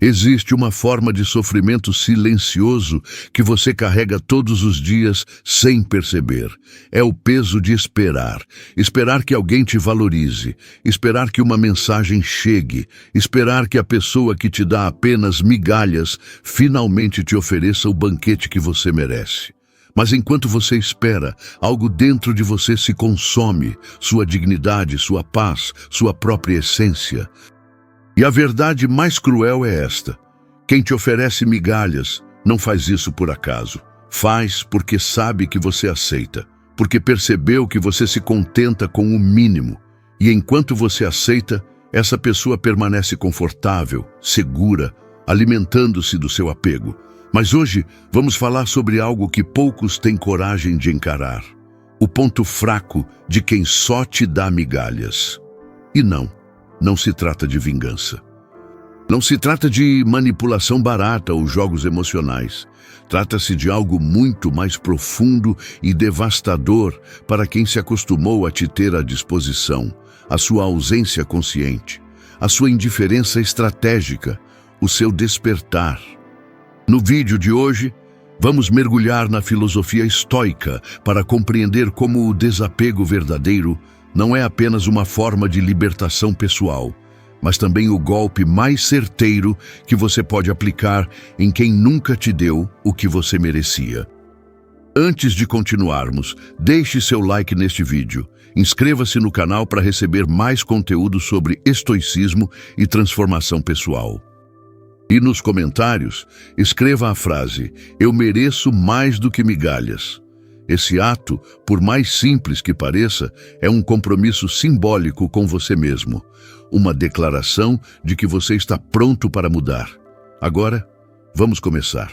Existe uma forma de sofrimento silencioso que você carrega todos os dias sem perceber. É o peso de esperar. Esperar que alguém te valorize. Esperar que uma mensagem chegue. Esperar que a pessoa que te dá apenas migalhas finalmente te ofereça o banquete que você merece. Mas enquanto você espera, algo dentro de você se consome, sua dignidade, sua paz, sua própria essência. E a verdade mais cruel é esta: quem te oferece migalhas não faz isso por acaso. Faz porque sabe que você aceita, porque percebeu que você se contenta com o mínimo. E enquanto você aceita, essa pessoa permanece confortável, segura, alimentando-se do seu apego. Mas hoje vamos falar sobre algo que poucos têm coragem de encarar: o ponto fraco de quem só te dá migalhas. E não se trata de vingança. Não se trata de manipulação barata ou jogos emocionais. Trata-se de algo muito mais profundo e devastador para quem se acostumou a te ter à disposição: a sua ausência consciente, a sua indiferença estratégica, o seu despertar. No vídeo de hoje, vamos mergulhar na filosofia estoica para compreender como o desapego verdadeiro não é apenas uma forma de libertação pessoal, mas também o golpe mais certeiro que você pode aplicar em quem nunca te deu o que você merecia. Antes de continuarmos, deixe seu like neste vídeo, inscreva-se no canal para receber mais conteúdo sobre estoicismo e transformação pessoal. E nos comentários, escreva a frase: "Eu mereço mais do que migalhas". Esse ato, por mais simples que pareça, é um compromisso simbólico com você mesmo. Uma declaração de que você está pronto para mudar. Agora, vamos começar.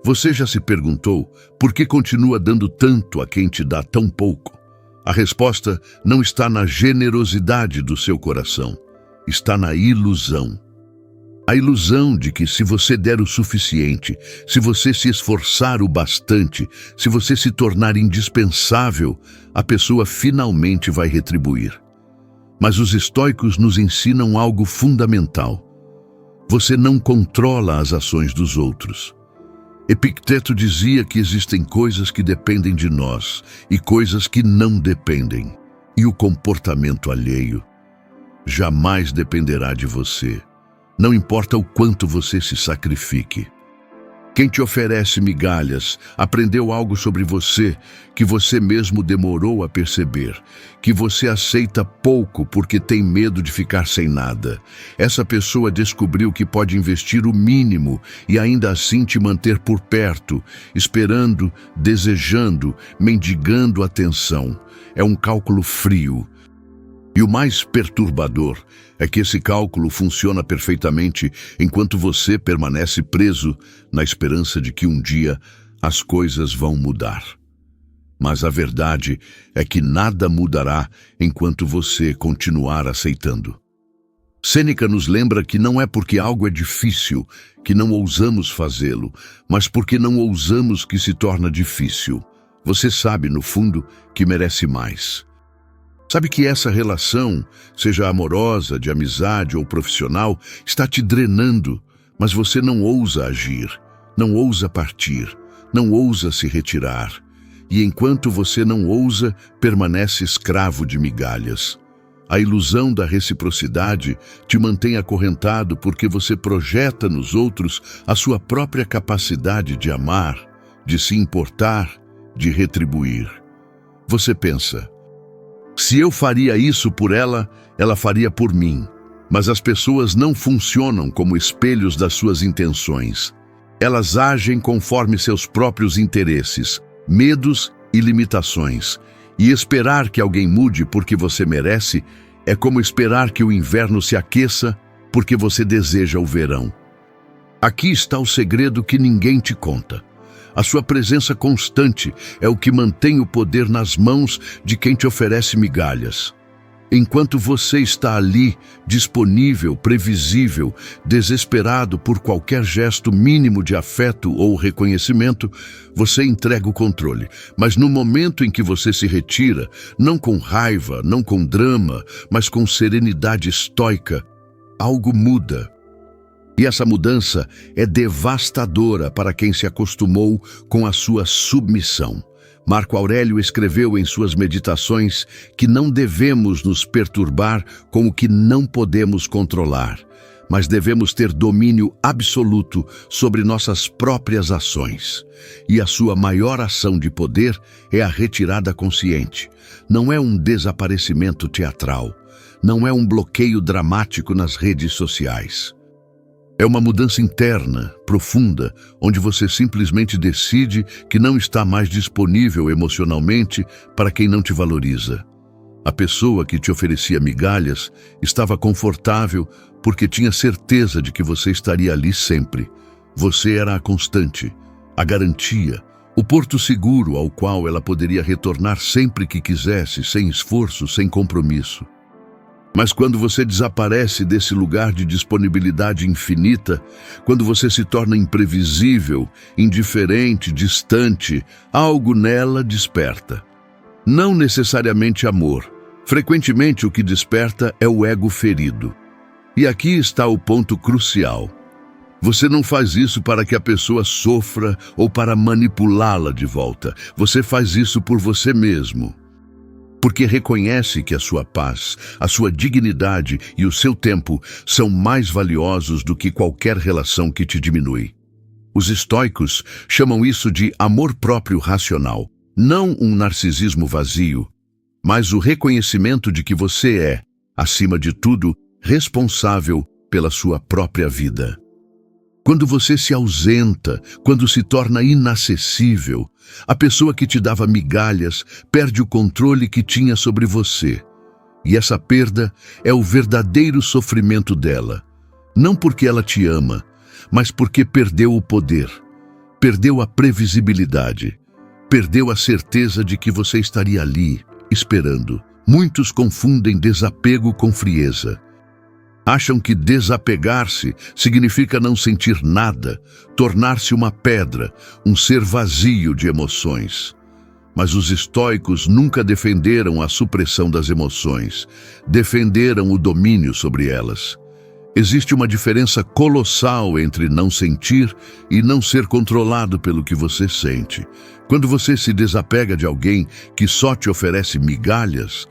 Você já se perguntou por que continua dando tanto a quem te dá tão pouco? A resposta não está na generosidade do seu coração. Está na ilusão. A ilusão de que se você der o suficiente, se você se esforçar o bastante, se você se tornar indispensável, a pessoa finalmente vai retribuir. Mas os estoicos nos ensinam algo fundamental. Você não controla as ações dos outros. Epicteto dizia que existem coisas que dependem de nós e coisas que não dependem. E o comportamento alheio jamais dependerá de você. Não importa o quanto você se sacrifique. Quem te oferece migalhas aprendeu algo sobre você que você mesmo demorou a perceber, que você aceita pouco porque tem medo de ficar sem nada. Essa pessoa descobriu que pode investir o mínimo e ainda assim te manter por perto, esperando, desejando, mendigando atenção. É um cálculo frio. E o mais perturbador é que esse cálculo funciona perfeitamente enquanto você permanece preso na esperança de que um dia as coisas vão mudar. Mas a verdade é que nada mudará enquanto você continuar aceitando. Sêneca nos lembra que não é porque algo é difícil que não ousamos fazê-lo, mas porque não ousamos que se torna difícil. Você sabe, no fundo, que merece mais. Sabe que essa relação, seja amorosa, de amizade ou profissional, está te drenando, mas você não ousa agir, não ousa partir, não ousa se retirar. E enquanto você não ousa, permanece escravo de migalhas. A ilusão da reciprocidade te mantém acorrentado porque você projeta nos outros a sua própria capacidade de amar, de se importar, de retribuir. Você pensa: se eu faria isso por ela, ela faria por mim. Mas as pessoas não funcionam como espelhos das suas intenções. Elas agem conforme seus próprios interesses, medos e limitações. E esperar que alguém mude porque você merece é como esperar que o inverno se aqueça porque você deseja o verão. Aqui está o segredo que ninguém te conta. A sua presença constante é o que mantém o poder nas mãos de quem te oferece migalhas. Enquanto você está ali, disponível, previsível, desesperado por qualquer gesto mínimo de afeto ou reconhecimento, você entrega o controle. Mas no momento em que você se retira, não com raiva, não com drama, mas com serenidade estoica, algo muda. E essa mudança é devastadora para quem se acostumou com a sua submissão. Marco Aurélio escreveu em suas meditações que não devemos nos perturbar com o que não podemos controlar, mas devemos ter domínio absoluto sobre nossas próprias ações. E a sua maior ação de poder é a retirada consciente. Não é um desaparecimento teatral, não é um bloqueio dramático nas redes sociais. É uma mudança interna, profunda, onde você simplesmente decide que não está mais disponível emocionalmente para quem não te valoriza. A pessoa que te oferecia migalhas estava confortável porque tinha certeza de que você estaria ali sempre. Você era a constante, a garantia, o porto seguro ao qual ela poderia retornar sempre que quisesse, sem esforço, sem compromisso. Mas quando você desaparece desse lugar de disponibilidade infinita, quando você se torna imprevisível, indiferente, distante, algo nela desperta. Não necessariamente amor. Frequentemente o que desperta é o ego ferido. E aqui está o ponto crucial. Você não faz isso para que a pessoa sofra ou para manipulá-la de volta. Você faz isso por você mesmo. Porque reconhece que a sua paz, a sua dignidade e o seu tempo são mais valiosos do que qualquer relação que te diminui. Os estoicos chamam isso de amor próprio racional, não um narcisismo vazio, mas o reconhecimento de que você é, acima de tudo, responsável pela sua própria vida. Quando você se ausenta, quando se torna inacessível, a pessoa que te dava migalhas perde o controle que tinha sobre você. E essa perda é o verdadeiro sofrimento dela. Não porque ela te ama, mas porque perdeu o poder, perdeu a previsibilidade, perdeu a certeza de que você estaria ali, esperando. Muitos confundem desapego com frieza. Acham que desapegar-se significa não sentir nada, tornar-se uma pedra, um ser vazio de emoções. Mas os estoicos nunca defenderam a supressão das emoções, defenderam o domínio sobre elas. Existe uma diferença colossal entre não sentir e não ser controlado pelo que você sente. Quando você se desapega de alguém que só te oferece migalhas,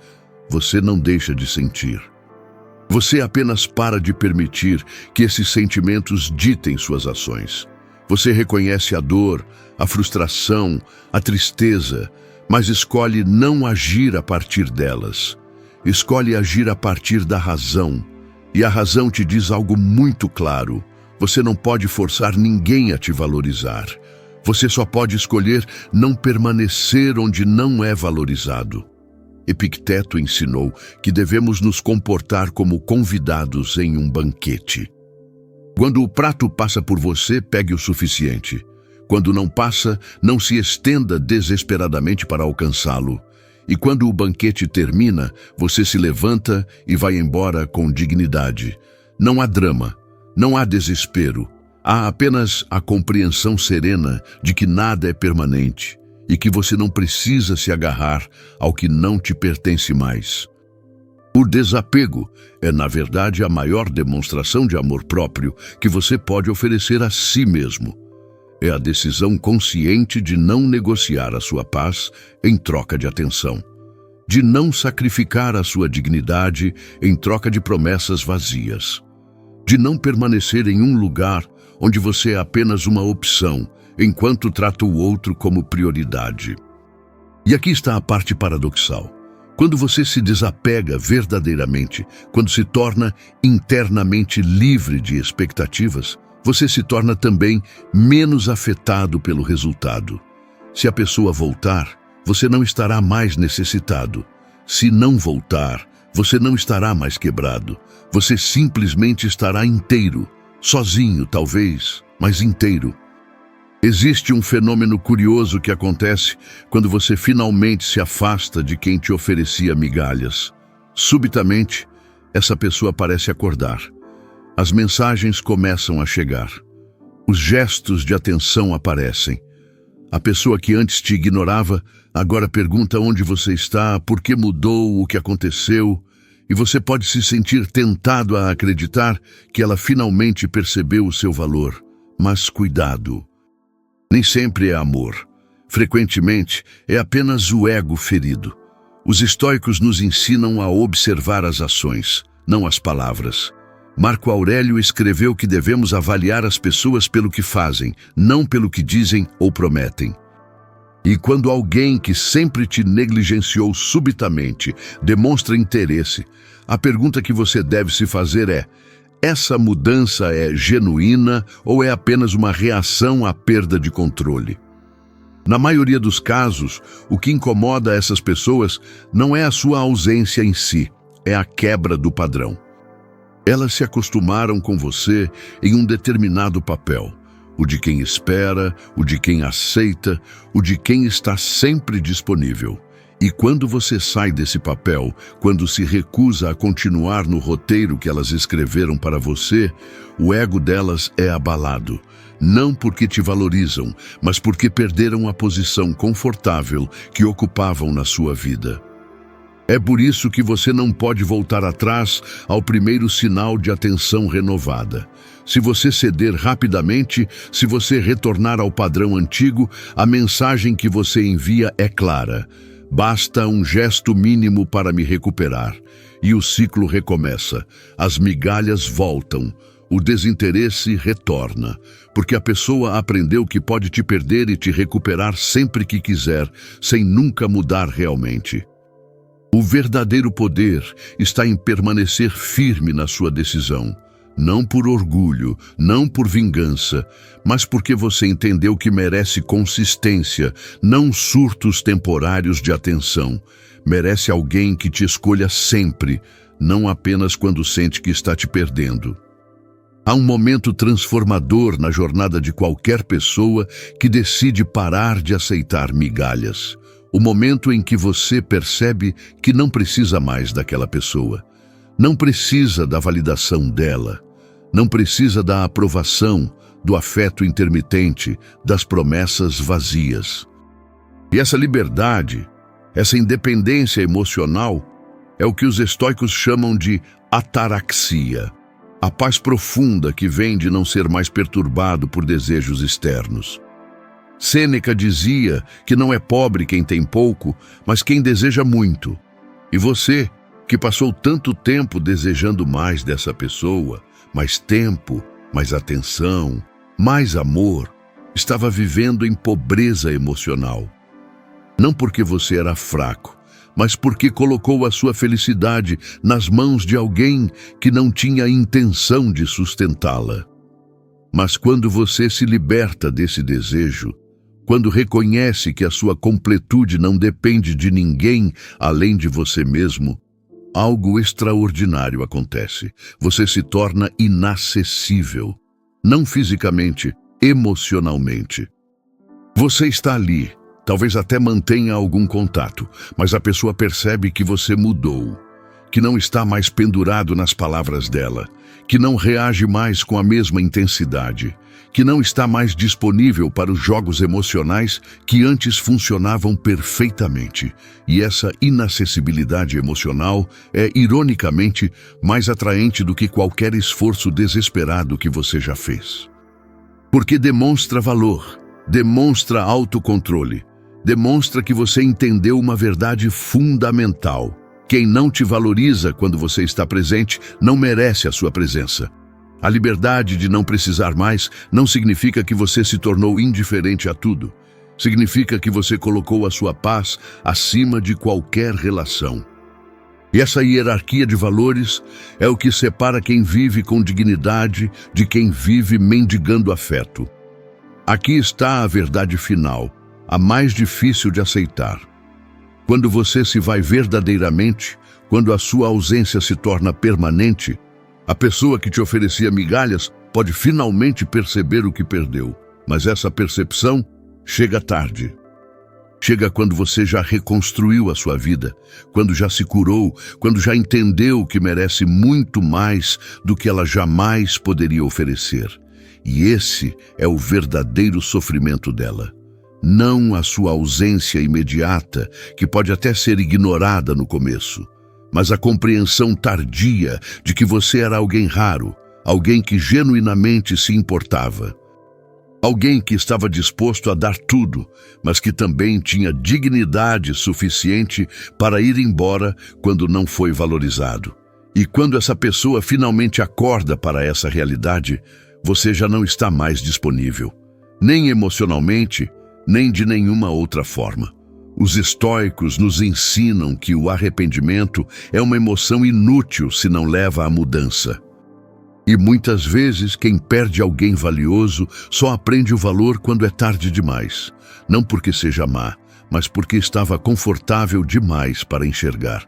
você não deixa de sentir. Você apenas para de permitir que esses sentimentos ditem suas ações. Você reconhece a dor, a frustração, a tristeza, mas escolhe não agir a partir delas. Escolhe agir a partir da razão. E a razão te diz algo muito claro. Você não pode forçar ninguém a te valorizar. Você só pode escolher não permanecer onde não é valorizado. Epicteto ensinou que devemos nos comportar como convidados em um banquete. Quando o prato passa por você, pegue o suficiente. Quando não passa, não se estenda desesperadamente para alcançá-lo. E quando o banquete termina, você se levanta e vai embora com dignidade. Não há drama, não há desespero. Há apenas a compreensão serena de que nada é permanente e que você não precisa se agarrar ao que não te pertence mais. O desapego é, na verdade, a maior demonstração de amor próprio que você pode oferecer a si mesmo. É a decisão consciente de não negociar a sua paz em troca de atenção, de não sacrificar a sua dignidade em troca de promessas vazias, de não permanecer em um lugar onde você é apenas uma opção, enquanto trata o outro como prioridade. E aqui está a parte paradoxal. Quando você se desapega verdadeiramente, quando se torna internamente livre de expectativas, você se torna também menos afetado pelo resultado. Se a pessoa voltar, você não estará mais necessitado. Se não voltar, você não estará mais quebrado. Você simplesmente estará inteiro, sozinho talvez, mas inteiro. Existe um fenômeno curioso que acontece quando você finalmente se afasta de quem te oferecia migalhas. Subitamente, essa pessoa parece acordar. As mensagens começam a chegar. Os gestos de atenção aparecem. A pessoa que antes te ignorava, agora pergunta onde você está, por que mudou, o que aconteceu. E você pode se sentir tentado a acreditar que ela finalmente percebeu o seu valor. Mas cuidado! Nem sempre é amor. Frequentemente, é apenas o ego ferido. Os estoicos nos ensinam a observar as ações, não as palavras. Marco Aurélio escreveu que devemos avaliar as pessoas pelo que fazem, não pelo que dizem ou prometem. E quando alguém que sempre te negligenciou subitamente demonstra interesse, a pergunta que você deve se fazer é: essa mudança é genuína ou é apenas uma reação à perda de controle? Na maioria dos casos, o que incomoda essas pessoas não é a sua ausência em si, é a quebra do padrão. Elas se acostumaram com você em um determinado papel. O de quem espera, o de quem aceita, o de quem está sempre disponível. E quando você sai desse papel, quando se recusa a continuar no roteiro que elas escreveram para você, o ego delas é abalado. Não porque te valorizam, mas porque perderam a posição confortável que ocupavam na sua vida. É por isso que você não pode voltar atrás ao primeiro sinal de atenção renovada. Se você ceder rapidamente, se você retornar ao padrão antigo, a mensagem que você envia é clara. Basta um gesto mínimo para me recuperar. E o ciclo recomeça. As migalhas voltam. O desinteresse retorna. Porque a pessoa aprendeu que pode te perder e te recuperar sempre que quiser, sem nunca mudar realmente. O verdadeiro poder está em permanecer firme na sua decisão. Não por orgulho, não por vingança, mas porque você entendeu que merece consistência, não surtos temporários de atenção. Merece alguém que te escolha sempre, não apenas quando sente que está te perdendo. Há um momento transformador na jornada de qualquer pessoa que decide parar de aceitar migalhas. O momento em que você percebe que não precisa mais daquela pessoa. Não precisa da validação dela. Não precisa da aprovação, do afeto intermitente, das promessas vazias. E essa liberdade, essa independência emocional, é o que os estoicos chamam de ataraxia. A paz profunda que vem de não ser mais perturbado por desejos externos. Sêneca dizia que não é pobre quem tem pouco, mas quem deseja muito. E você, que passou tanto tempo desejando mais dessa pessoa, mais tempo, mais atenção, mais amor, estava vivendo em pobreza emocional. Não porque você era fraco, mas porque colocou a sua felicidade nas mãos de alguém que não tinha intenção de sustentá-la. Mas quando você se liberta desse desejo, quando reconhece que a sua completude não depende de ninguém além de você mesmo, algo extraordinário acontece. Você se torna inacessível, não fisicamente, emocionalmente. Você está ali, talvez até mantenha algum contato, mas a pessoa percebe que você mudou, que não está mais pendurado nas palavras dela, que não reage mais com a mesma intensidade, que não está mais disponível para os jogos emocionais que antes funcionavam perfeitamente. E essa inacessibilidade emocional é, ironicamente, mais atraente do que qualquer esforço desesperado que você já fez. Porque demonstra valor, demonstra autocontrole, demonstra que você entendeu uma verdade fundamental. Quem não te valoriza quando você está presente não merece a sua presença. A liberdade de não precisar mais não significa que você se tornou indiferente a tudo. Significa que você colocou a sua paz acima de qualquer relação. E essa hierarquia de valores é o que separa quem vive com dignidade de quem vive mendigando afeto. Aqui está a verdade final, a mais difícil de aceitar. Quando você se vai verdadeiramente, quando a sua ausência se torna permanente, a pessoa que te oferecia migalhas pode finalmente perceber o que perdeu. Mas essa percepção chega tarde. Chega quando você já reconstruiu a sua vida, quando já se curou, quando já entendeu que merece muito mais do que ela jamais poderia oferecer. E esse é o verdadeiro sofrimento dela. Não a sua ausência imediata, que pode até ser ignorada no começo, mas a compreensão tardia de que você era alguém raro, alguém que genuinamente se importava. Alguém que estava disposto a dar tudo, mas que também tinha dignidade suficiente para ir embora quando não foi valorizado. E quando essa pessoa finalmente acorda para essa realidade, você já não está mais disponível, nem emocionalmente, nem de nenhuma outra forma. Os estoicos nos ensinam que o arrependimento é uma emoção inútil se não leva à mudança. E muitas vezes quem perde alguém valioso só aprende o valor quando é tarde demais. Não porque seja má, mas porque estava confortável demais para enxergar.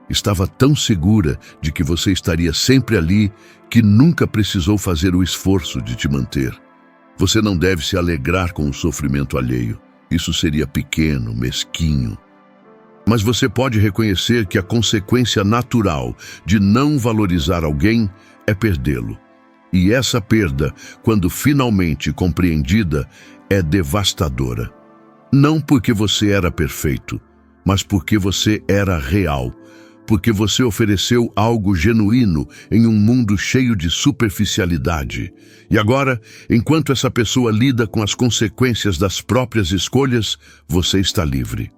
Estava tão segura de que você estaria sempre ali que nunca precisou fazer o esforço de te manter. Você não deve se alegrar com o sofrimento alheio. Isso seria pequeno, mesquinho. Mas você pode reconhecer que a consequência natural de não valorizar alguém é perdê-lo. E essa perda, quando finalmente compreendida, é devastadora. Não porque você era perfeito, mas porque você era real, porque você ofereceu algo genuíno em um mundo cheio de superficialidade. E agora, enquanto essa pessoa lida com as consequências das próprias escolhas, você está livre.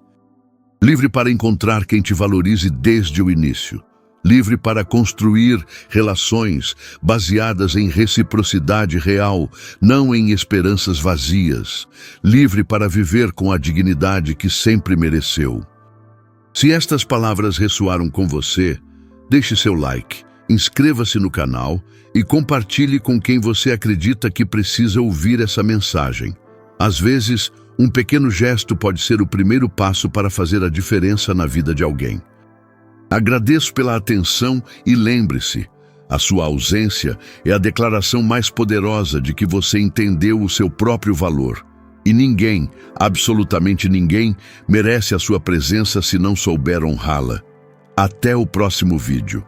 Livre para encontrar quem te valorize desde o início. Livre para construir relações baseadas em reciprocidade real, não em esperanças vazias. Livre para viver com a dignidade que sempre mereceu. Se estas palavras ressoaram com você, deixe seu like, inscreva-se no canal e compartilhe com quem você acredita que precisa ouvir essa mensagem. Às vezes, um pequeno gesto pode ser o primeiro passo para fazer a diferença na vida de alguém. Agradeço pela atenção e lembre-se, a sua ausência é a declaração mais poderosa de que você entendeu o seu próprio valor. E ninguém, absolutamente ninguém, merece a sua presença se não souber honrá-la. Até o próximo vídeo.